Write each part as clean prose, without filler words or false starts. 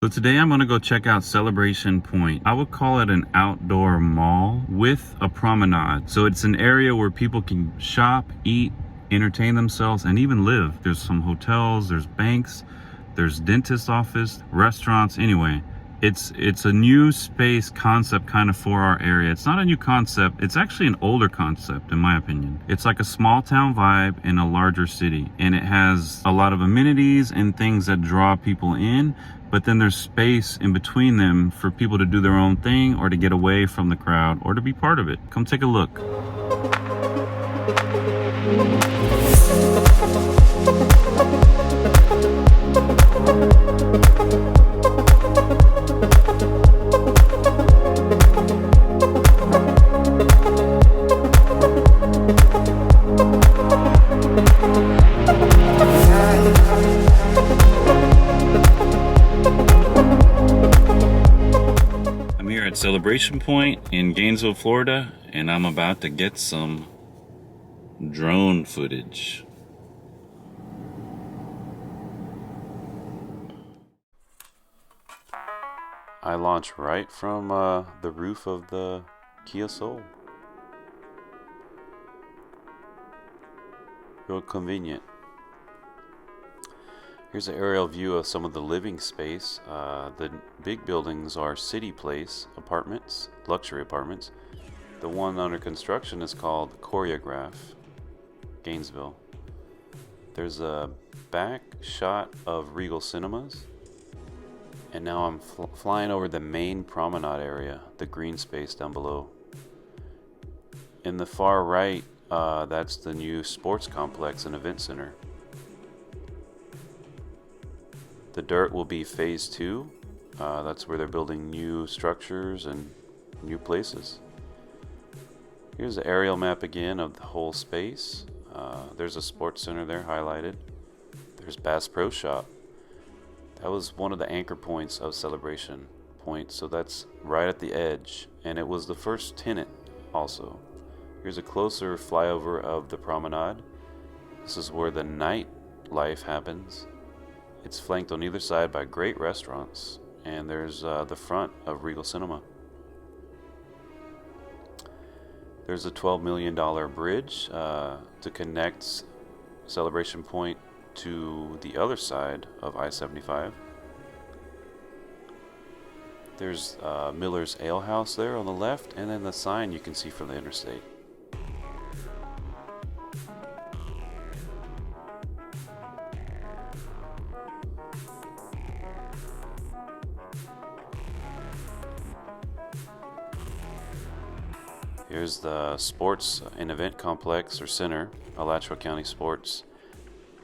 So today I'm going to go check out Celebration Pointe. I would call it an outdoor mall with a promenade. So it's an area where people can shop, eat, entertain themselves, and even live. There's some hotels, there's banks, there's dentist office, restaurants. Anyway, it's a new space concept kind of for our area. It's not a new concept. It's actually an older concept in my opinion. It's like a small town vibe in a larger city, and it has a lot of amenities and things that draw people in, but then there's space in between them for people to do their own thing or to get away from the crowd or to be part of it. Come take a look. At Celebration Pointe in Gainesville, Florida, and I'm about to get some drone footage. I launch right from the roof of the Kia Soul. Real convenient. Here's an aerial view of some of the living space. The big buildings are City Place apartments, luxury apartments. The one under construction is called Choreograph, Gainesville. There's a back shot of Regal Cinemas. And now I'm flying over the main promenade area, the green space down below. In the far right, that's the new sports complex and event center. The dirt will be phase 2. That's where they're building new structures and new places. Here's the aerial map again of the whole space. There's a sports center there highlighted. There's Bass Pro Shop. That was one of the anchor points of Celebration Pointe, so that's right at the edge, and it was the first tenant also. Here's a closer flyover of the promenade. This is where the nightlife happens. It's flanked on either side by great restaurants, and there's the front of Regal Cinema. There's a $12 million bridge to connect Celebration Pointe to the other side of I-75. There's Miller's Ale House there on the left, and then the sign you can see from the interstate. Here's the sports and event complex or center, Alachua County Sports.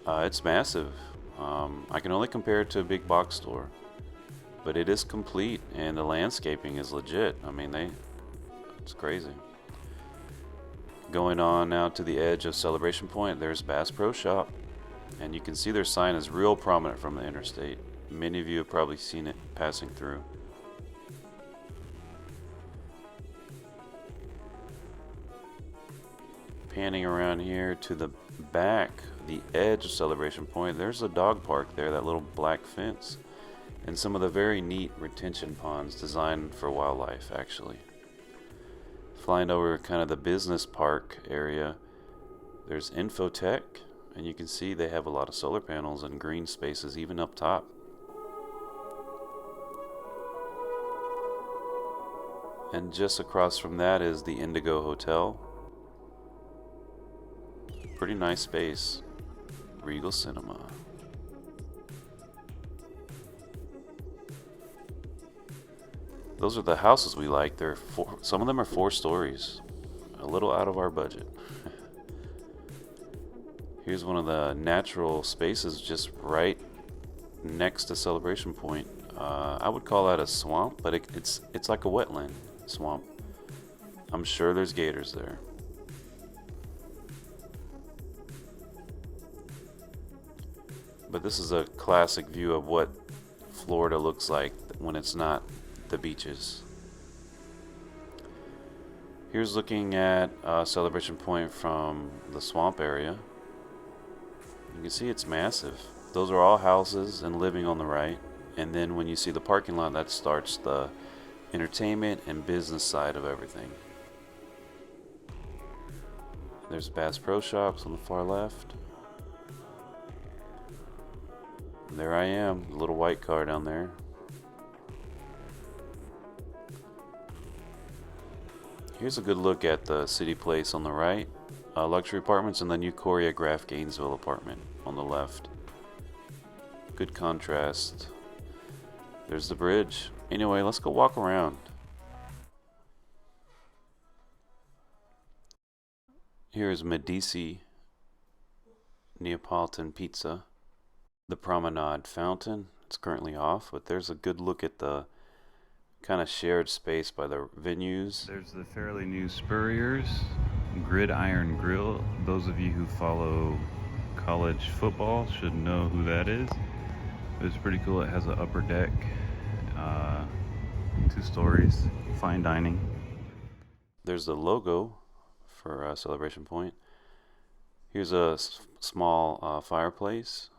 It's massive. I can only compare it to a big box store, but it is complete and the landscaping is legit. I mean, it's crazy. Going on now to the edge of Celebration Pointe, there's Bass Pro Shop, and you can see their sign is real prominent from the interstate. Many of you have probably seen it passing through. Panning around here to the back, the edge of Celebration Pointe, there's a dog park there, that little black fence, and some of the very neat retention ponds designed for wildlife, actually. Flying over kind of the business park area, there's Infotech, and you can see they have a lot of solar panels and green spaces even up top. And just across from that is the Indigo Hotel. Pretty nice space. Regal Cinema. Those are the houses we like. Some of them are 4 stories. A little out of our budget. Here's one of the natural spaces just right next to Celebration Pointe. I would call that a swamp, but it's like a wetland swamp. I'm sure there's gators there. But this is a classic view of what Florida looks like when it's not the beaches. Here's looking at Celebration Pointe from the swamp area. You can see it's massive. Those are all houses and living on the right, And then when you see the parking lot, that starts the entertainment and business side of everything. There's Bass Pro Shops on the far left. And there I am, the little white car down there. Here's a good look at the City Place on the right, luxury apartments, and the new choreographed Gainesville apartment on the left. Good contrast. There's the bridge. Anyway, let's go walk around. Here is Medici Neapolitan Pizza. The Promenade Fountain. It's currently off, but there's a good look at the kind of shared space by the venues. There's the fairly new Spurirers Gridiron Grill. Those of you who follow college football should know who that is. It's pretty cool. It has an upper deck, 2 stories, fine dining. There's the logo for Celebration Pointe. Here's a small fireplace.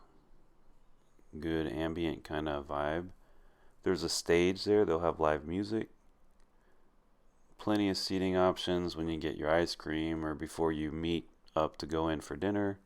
Good ambient kind of vibe. There's a stage there. They'll have live music. Plenty of seating options when you get your ice cream or before you meet up to go in for dinner.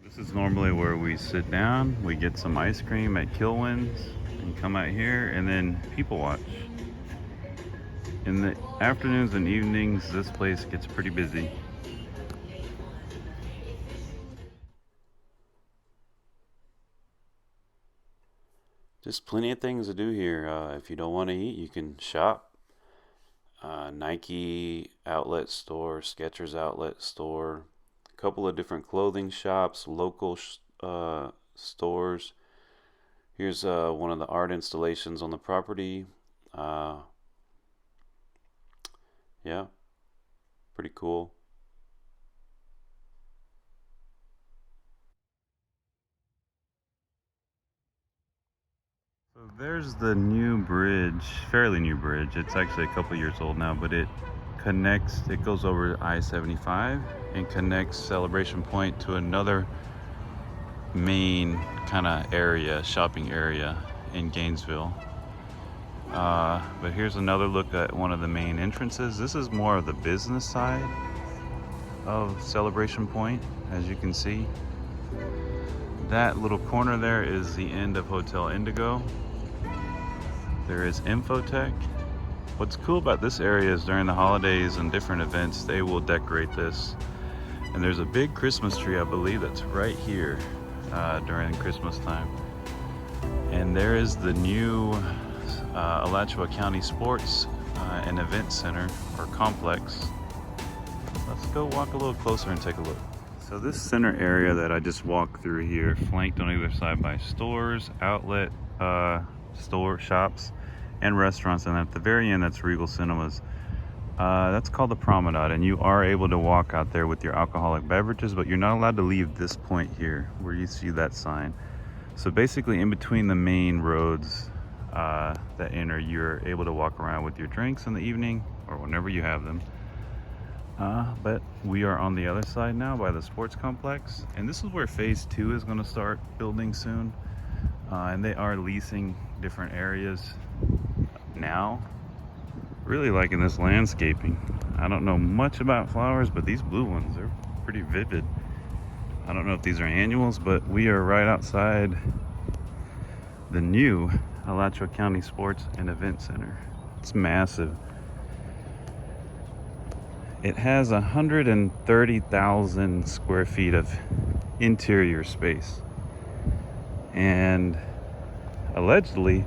This is normally where we sit down, we get some ice cream at Kilwin's and come out here and then people watch. In the afternoons and evenings, this place gets pretty busy. Just plenty of things to do here. If you don't want to eat, you can shop. Nike outlet store, Skechers outlet store, a couple of different clothing shops, local stores. Here's one of the art installations on the property. Yeah, pretty cool. So there's the new bridge, fairly new bridge. It's actually a couple years old now, but it goes over I-75 and connects Celebration Pointe to another main kind of area, shopping area in Gainesville. But here's another look at one of the main entrances. This is more of the business side of Celebration Pointe, as you can see. That little corner there is the end of Hotel Indigo. There is Infotech. What's cool about this area is during the holidays and different events, they will decorate this. And there's a big Christmas tree, I believe, that's right here during Christmas time. And there is the new Alachua County Sports and Event Center, or complex. Let's go walk a little closer and take a look. So this center area that I just walked through here, flanked on either side by stores, outlet store shops, and restaurants, and at the very end that's Regal Cinemas. That's called the Promenade, and you are able to walk out there with your alcoholic beverages, but you're not allowed to leave this point here where you see that sign. So basically in between the main roads that enter, you're able to walk around with your drinks in the evening or whenever you have them. But we are on the other side now by the sports complex, and this is where phase 2 is going to start building soon. And they are leasing different areas now. Really liking this landscaping. I don't know much about flowers, but these blue ones are pretty vivid. I don't know if these are annuals, but we are right outside the new Alachua County Sports and Event Center. It's massive. It has 130,000 square feet of interior space, and allegedly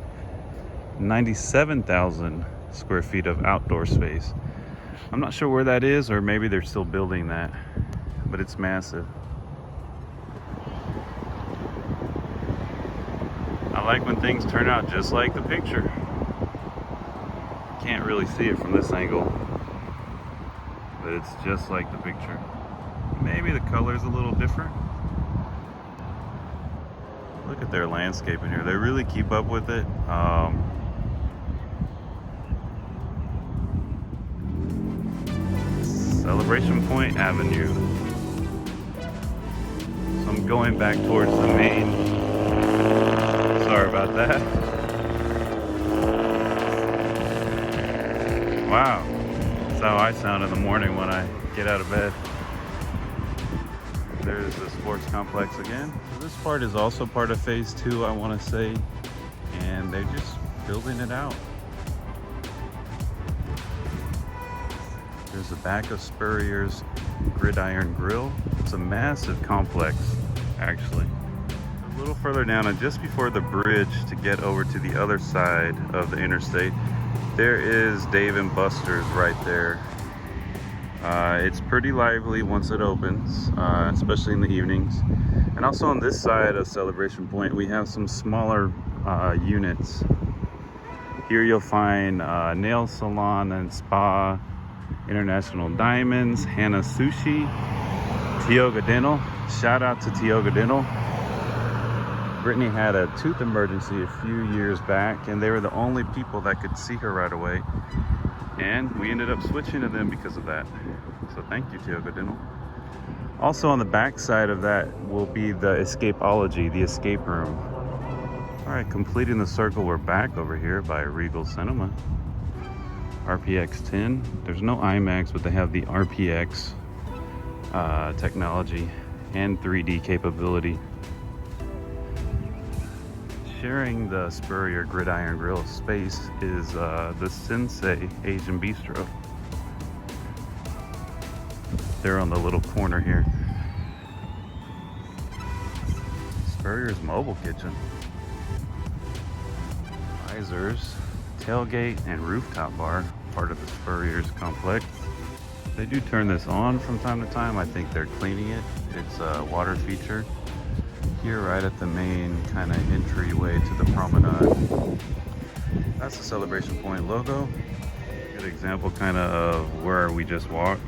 97,000 square feet of outdoor space. I'm not sure where that is, or maybe they're still building that, but it's massive. I like when things turn out just like the picture. Can't really see it from this angle, but it's just like the picture. Maybe the color's a little different. Look at their landscape in here. They really keep up with it. Celebration Pointe Avenue. So I'm going back towards the main. Sorry about that. Wow. That's how I sound in the morning when I get out of bed. There's the sports complex again. So this part is also part of phase 2, I want to say, and they're just building it out. There's the back of Spurirers Gridiron Grill. It's a massive complex, actually. A little further down, and just before the bridge to get over to the other side of the interstate, there is Dave & Buster's right there. It's pretty lively once it opens, especially in the evenings. And also on this side of Celebration Pointe, we have some smaller units. Here you'll find nail salon and spa, International Diamonds, Hannah Sushi, Tioga Dental. Shout out to Tioga Dental. Brittany had a tooth emergency a few years back, and they were the only people that could see her right away. And we ended up switching to them because of that. So thank you, Tioga Dental. Also on the back side of that will be the Escapeology, the escape room. All right, completing the circle, we're back over here by Regal Cinema. RPX 10. There's no IMAX, but they have the RPX technology and 3D capability. Sharing the Spurirers Gridiron Grill space is the Sensei Asian Bistro. They're on the little corner here. Spurirers Mobile Kitchen. Visors, tailgate, and rooftop bar, part of the Spurirers complex. They do turn this on from time to time. I think they're cleaning it. It's a water feature. Here right at the main kind of entryway to the promenade. That's the Celebration Pointe logo. Good example kind of where we just walked.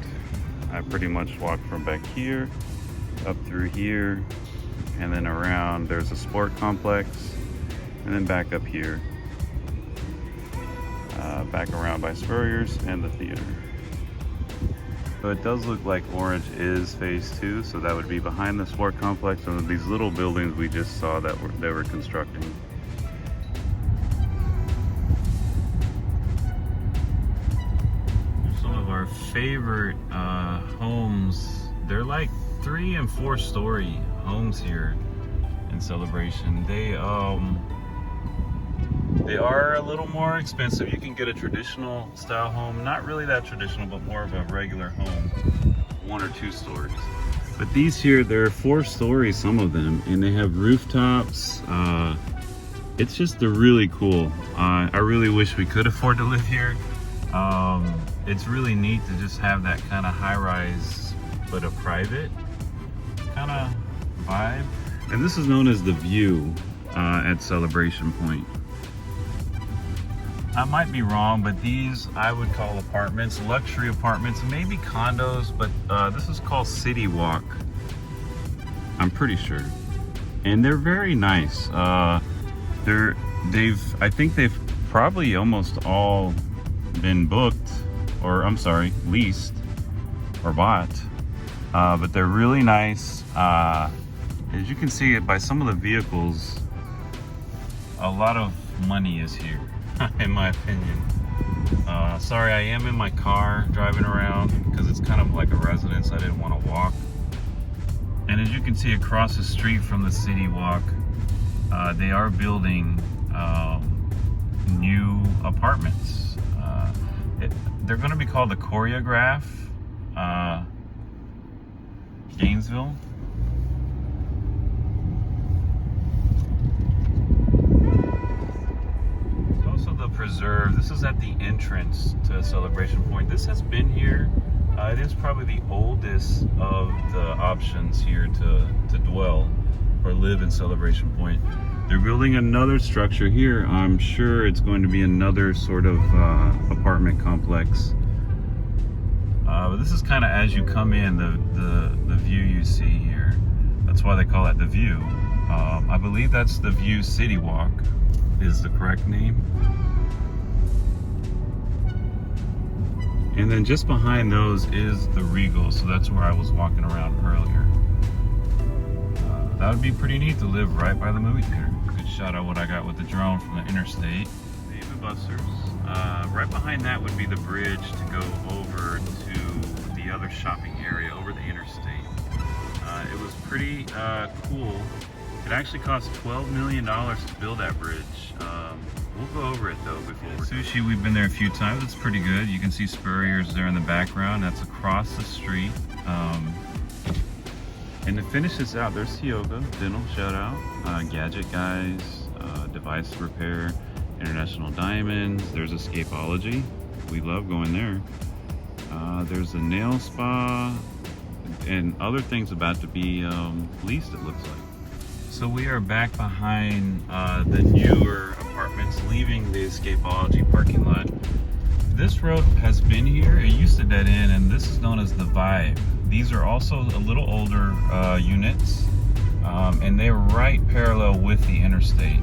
I pretty much walked from back here up through here and then around. There's a sport complex and then back up here, back around by Spurirers and the theater. So it does look like orange is phase 2, so that would be behind the sport complex and these little buildings we just saw that they were constructing. Some of our favorite homes. They're like 3 and 4 story homes here in Celebration. They are a little more expensive. You can get a traditional style home, not really that traditional, but more of a regular home, 1 or 2 stories. But these here, they're 4 stories, some of them, and they have rooftops. It's just really cool. I really wish we could afford to live here. It's really neat to just have that kind of high-rise, but a private kind of vibe. And this is known as the View at Celebration Pointe. I might be wrong, but these I would call apartments, luxury apartments, maybe condos, but this is called City Walk, I'm pretty sure. And they're very nice. I think they've probably almost all been booked, or I'm sorry, leased or bought. But they're really nice. As you can see it by some of the vehicles, a lot of money is here. In my opinion. Sorry, I am in my car driving around because it's kind of like a residence. I didn't want to walk. And as you can see across the street from the City Walk, they are building new apartments. They're going to be called the Choreograph Gainesville. Preserve. This is at the entrance to Celebration Pointe. This has been here. It is probably the oldest of the options here to dwell or live in Celebration Pointe. They're building another structure here. I'm sure it's going to be another sort of apartment complex. But this is kind of as you come in, the view you see here. That's why they call it the View. I believe that's the View City Walk is the correct name. And then just behind those is the Regal, so that's where I was walking around earlier. That would be pretty neat to live right by the movie theater. Good shot of what I got with the drone from the interstate. David Buster's. Right behind that would be the bridge to go over to the other shopping area over the interstate. It was pretty cool. It actually cost $12 million to build that bridge. We'll go over it though before. Sushi, we've been there a few times. It's pretty good. You can see Spurirers there in the background. That's across the street. And to finish this out, there's Tioga Dental, shout out. Gadget Guys, Device Repair, International Diamonds. There's Escapology. We love going there. There's a nail spa and other things about to be leased, it looks like. So we are back behind the newer apartments, leaving the Escapology parking lot. This road has been here. It used to dead end, and this is known as the Vibe. These are also a little older units, and they're right parallel with the interstate.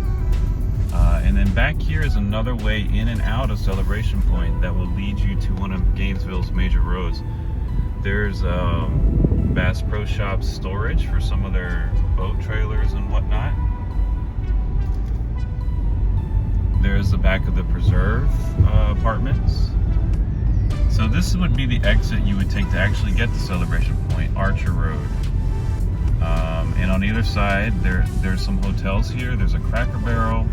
And then back here is another way in and out of Celebration Pointe that will lead you to one of Gainesville's major roads. There's Bass Pro Shops storage for some of their boat trailers and whatnot. There's the back of the Preserve apartments. So this would be the exit you would take to actually get to Celebration Pointe, Archer Road. And on either side, there's some hotels here. There's a Cracker Barrel.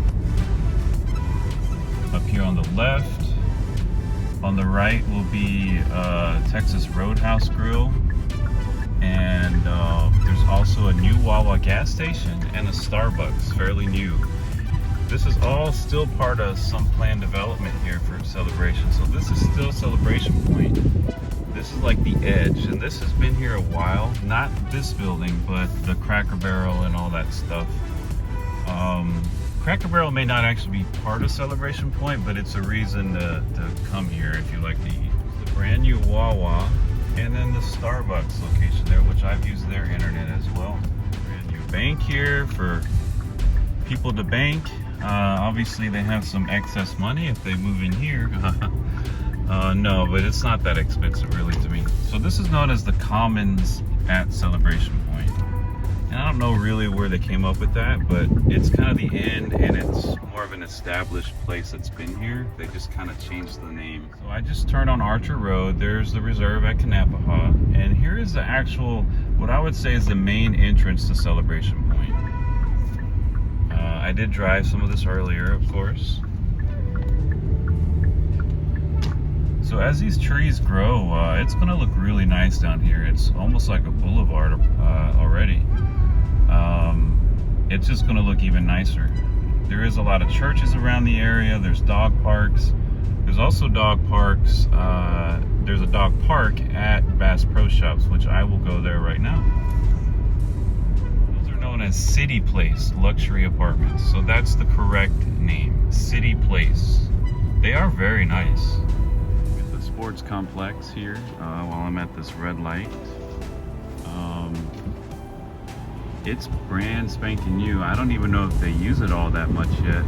Up here on the left. On the right will be Texas Roadhouse Grill. And there's also a new Wawa gas station and a Starbucks, fairly new. This is all still part of some planned development here for Celebration. So this is still Celebration Pointe. This is like the edge, and this has been here a while. Not this building, but the Cracker Barrel and all that stuff. Cracker Barrel may not actually be part of Celebration Pointe, but it's a reason to come here if you like to eat. The brand new Wawa, and then the Starbucks location there, which I've used their internet as well. Brand new bank here for people to bank. Obviously they have some excess money if they move in here. No, but it's not that expensive really to me. So this is known as the Commons at Celebration Pointe. And I don't know really where they came up with that, but it's kind of the end, and it's more of an established place that's been here. They just kind of changed the name. So I just turned on Archer Road. There's the Reserve at Kanapaha. And here is the actual, what I would say is the main entrance to Celebration Pointe. I did drive some of this earlier, of course. So as these trees grow, it's gonna look really nice down here. It's almost like a boulevard already. It's just gonna look even nicer. There is a lot of churches around the area. There's dog parks. There's also dog parks. There's a dog park at Bass Pro Shops, which I will go there right now. Known as City Place luxury apartments, so that's the correct name, City Place. They are very nice. At the sports complex here, while I'm at this red light, it's brand spanking new. I don't even know if they use it all that much yet,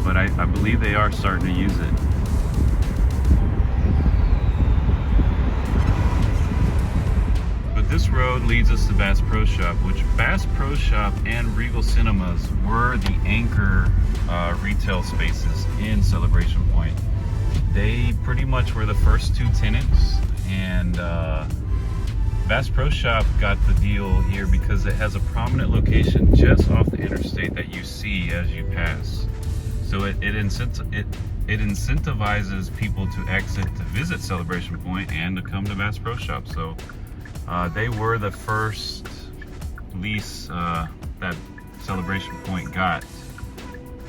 but I believe they are starting to use it. This road leads us to Bass Pro Shop, which Bass Pro Shop and Regal Cinemas were the anchor retail spaces in Celebration Pointe. They pretty much were the first two tenants, and Bass Pro Shop got the deal here because it has a prominent location just off the interstate that you see as you pass. So it incentivizes people to exit to visit Celebration Pointe and to come to Bass Pro Shop. So they were the first lease that Celebration Pointe got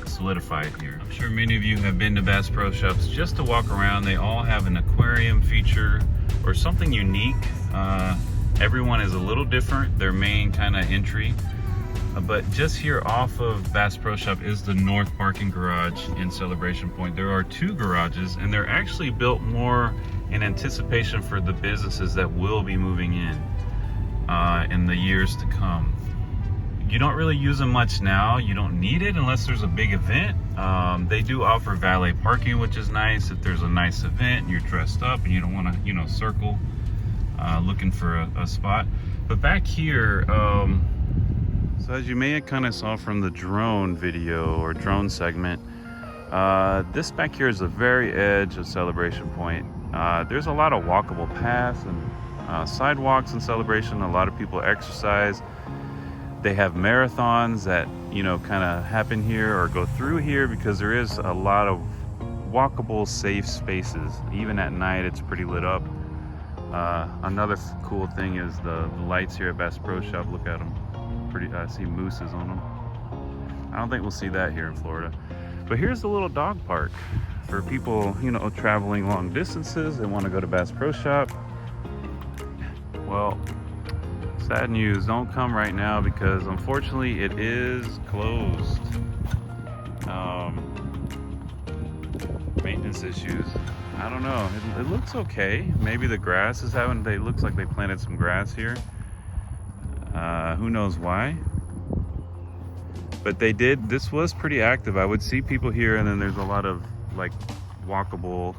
solidified here. I'm sure many of you have been to Bass Pro Shops just to walk around. They all have an aquarium feature or something unique. Everyone is a little different, their main kind of entry. But just here off of Bass Pro Shop is the north parking garage in Celebration Pointe. There are two garages, and they're actually built more in anticipation for the businesses that will be moving in the years to come. You don't really use them much now. You don't need it unless there's a big event. They do offer valet parking, which is nice if there's a nice event and you're dressed up and you don't want to, you know, circle looking for a spot. But back here, so as you may have kind of saw from the drone video or drone segment, this back here is the very edge of Celebration Pointe. There's a lot of walkable paths and sidewalks in Celebration. A lot of people exercise. They have marathons that, you know, kind of happen here or go through here because there is a lot of walkable, safe spaces. Even at night, it's pretty lit up. Another cool thing is the lights here at Bass Pro Shop. Look at them. I see mooses on them. I don't think we'll see that here in Florida. But here's the little dog park for people, you know, traveling long distances and want to go to Bass Pro Shop. Well, sad news, don't come right now because unfortunately it is closed. Maintenance issues. I don't know. It looks okay. Maybe the grass is having, it looks like they planted some grass here. Who knows why? But they did, this was pretty active. I would see people here and then there's a lot of like walkable,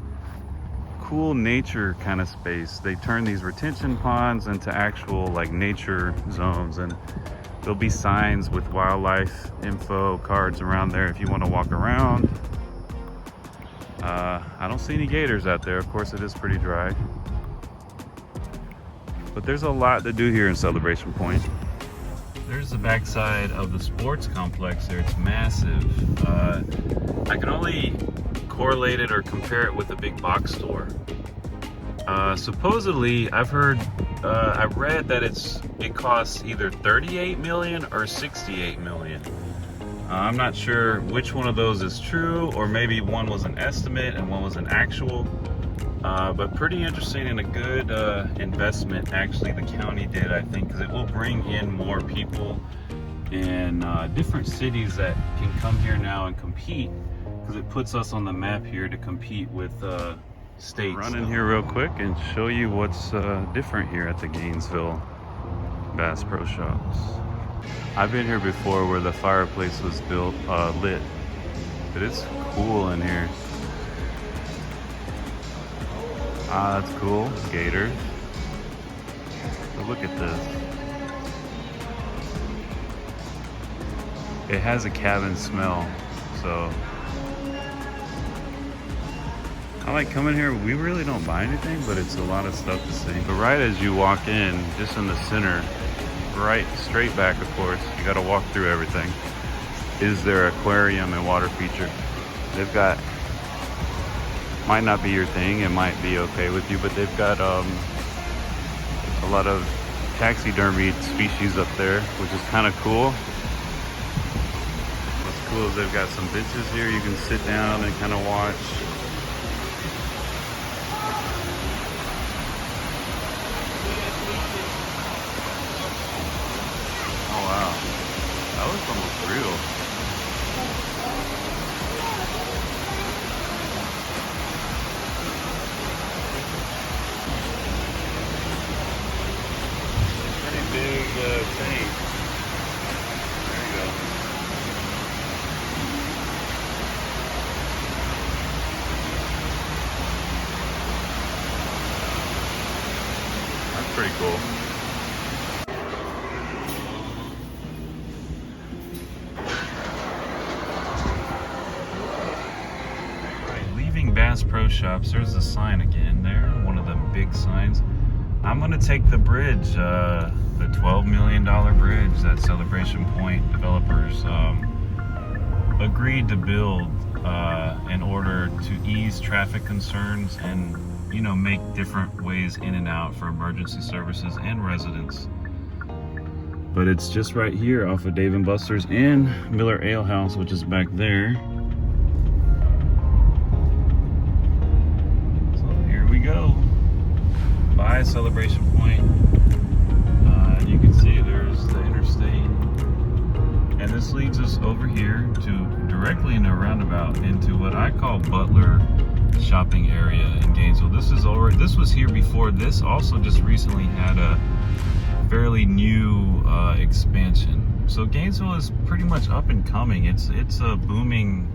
cool nature kind of space. They turn these retention ponds into actual like nature zones, and there'll be signs with wildlife info cards around there if you want to walk around. I don't see any gators out there. Of course, it is pretty dry. But there's a lot to do here in Celebration Pointe. There's the backside of the sports complex there. It's massive. I can only correlate it or compare it with a big box store. Supposedly, I've read that it costs either 38 million or 68 million. I'm not sure which one of those is true, or maybe one was an estimate and one was an actual. But pretty interesting and a good investment actually the county did, I think, because it will bring in more people in different cities that can come here now and compete, because it puts us on the map here to compete with states. Run in here real quick and show you what's different here at the Gainesville Bass Pro Shops. I've been here before where the fireplace was built, lit, but it's cool in here. Ah, that's cool. Gators. But look at this. It has a cabin smell, so I like coming here. We really don't buy anything, but it's a lot of stuff to see. But right as you walk in, just in the center, right straight back, of course, you got to walk through everything, is their aquarium and water feature. They've got, might not be your thing, it might be okay with you, but they've got a lot of taxidermy species up there, which is kind of cool. What's cool is they've got some benches here you can sit down and kind of watch. Oh wow, that was almost real. Big tank. There you go. That's pretty cool. Right, leaving Bass Pro Shops, there's the sign again there, one of the big signs. I'm gonna take the bridge, the $12 million bridge that Celebration Pointe developers agreed to build in order to ease traffic concerns and, you know, make different ways in and out for emergency services and residents. But it's just right here off of Dave & Buster's and Miller Ale House, which is back there. So here we go. By Celebration Pointe. And you can see there's the interstate. And this leads us over here to directly in a roundabout into what I call Butler shopping area in Gainesville. This was here before. This also just recently had a fairly new expansion. So Gainesville is pretty much up and coming. It's a booming.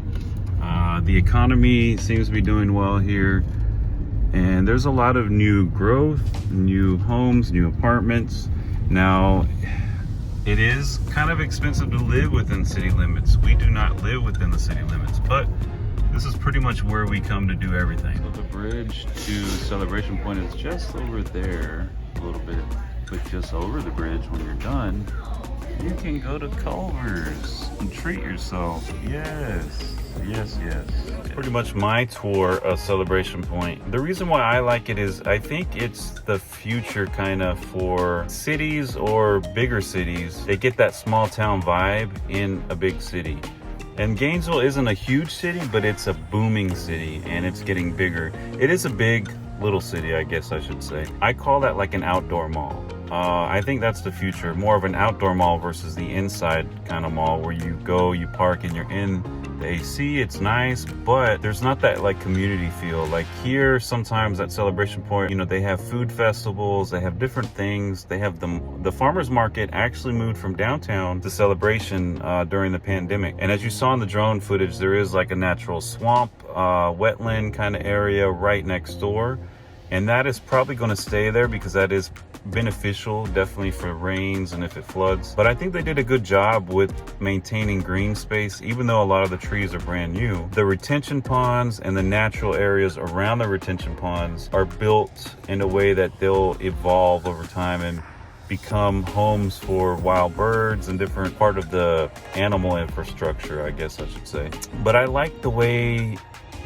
The economy seems to be doing well here, and there's a lot of new growth, new homes, new apartments. Now, it is kind of expensive to live within city limits. We do not live within the city limits, but this is pretty much where we come to do everything. So the bridge to Celebration Pointe is just over there a little bit, but just over the bridge when you're done, you can go to Culver's and treat yourself. Yes, yes, yes. It's pretty much my tour of Celebration Pointe. The reason why I like it is I think it's the future kind of for cities or bigger cities. They get that small town vibe in a big city. And Gainesville isn't a huge city, but it's a booming city and it's getting bigger. It is a big little city, I guess I should say. I call that like an outdoor mall. I think that's the future, more of an outdoor mall versus the inside kind of mall where you go, you park, and you're in the AC. It's nice, but there's not that like community feel. Like here, sometimes at Celebration Pointe, you know, they have food festivals, they have different things. They have the farmers market actually moved from downtown to Celebration during the pandemic. And as you saw in the drone footage, there is like a natural swamp, wetland kind of area right next door. And that is probably going to stay there because that is beneficial, definitely for rains and if it floods. But I think they did a good job with maintaining green space, even though a lot of the trees are brand new. The retention ponds and the natural areas around the retention ponds are built in a way that they'll evolve over time and become homes for wild birds and different part of the animal infrastructure, I guess I should say. But I like the way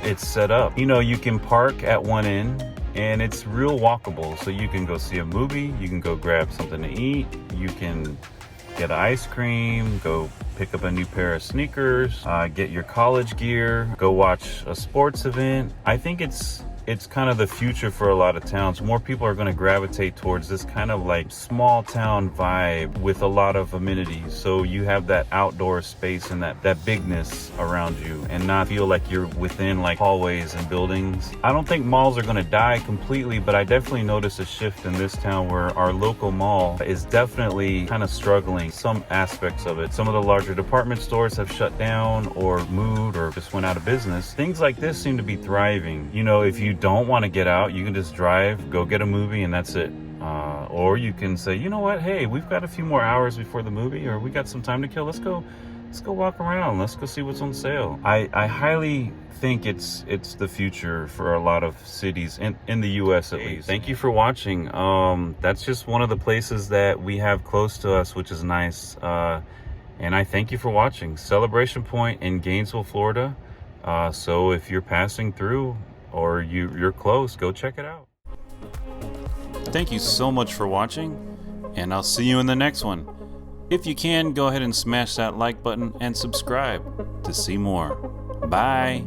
it's set up. You know, you can park at one end and it's real walkable. So you can go see a movie, you can go grab something to eat, you can get ice cream, go pick up a new pair of sneakers, get your college gear, go watch a sports event. I think it's kind of the future for a lot of towns. More people are going to gravitate towards this kind of like small town vibe with a lot of amenities. So you have that outdoor space and that bigness around you and not feel like you're within like hallways and buildings. I don't think malls are going to die completely, but I definitely noticed a shift in this town where our local mall is definitely kind of struggling, some aspects of it. Some of the larger department stores have shut down or moved or just went out of business. Things like this seem to be thriving. You know, if you don't want to get out, you can just drive, go get a movie, and that's it. Or you can say, you know what, hey, we've got a few more hours before the movie, or we got some time to kill. Let's go walk around. Let's go see what's on sale. I highly think it's the future for a lot of cities in the US at least. Thank you for watching. That's just one of the places that we have close to us, which is nice. And I thank you for watching. Celebration Pointe in Gainesville, Florida. So if you're passing through or you're close, go check it out. Thank you so much for watching, and I'll see you in the next one. If you can, go ahead and smash that like button and subscribe to see more. Bye.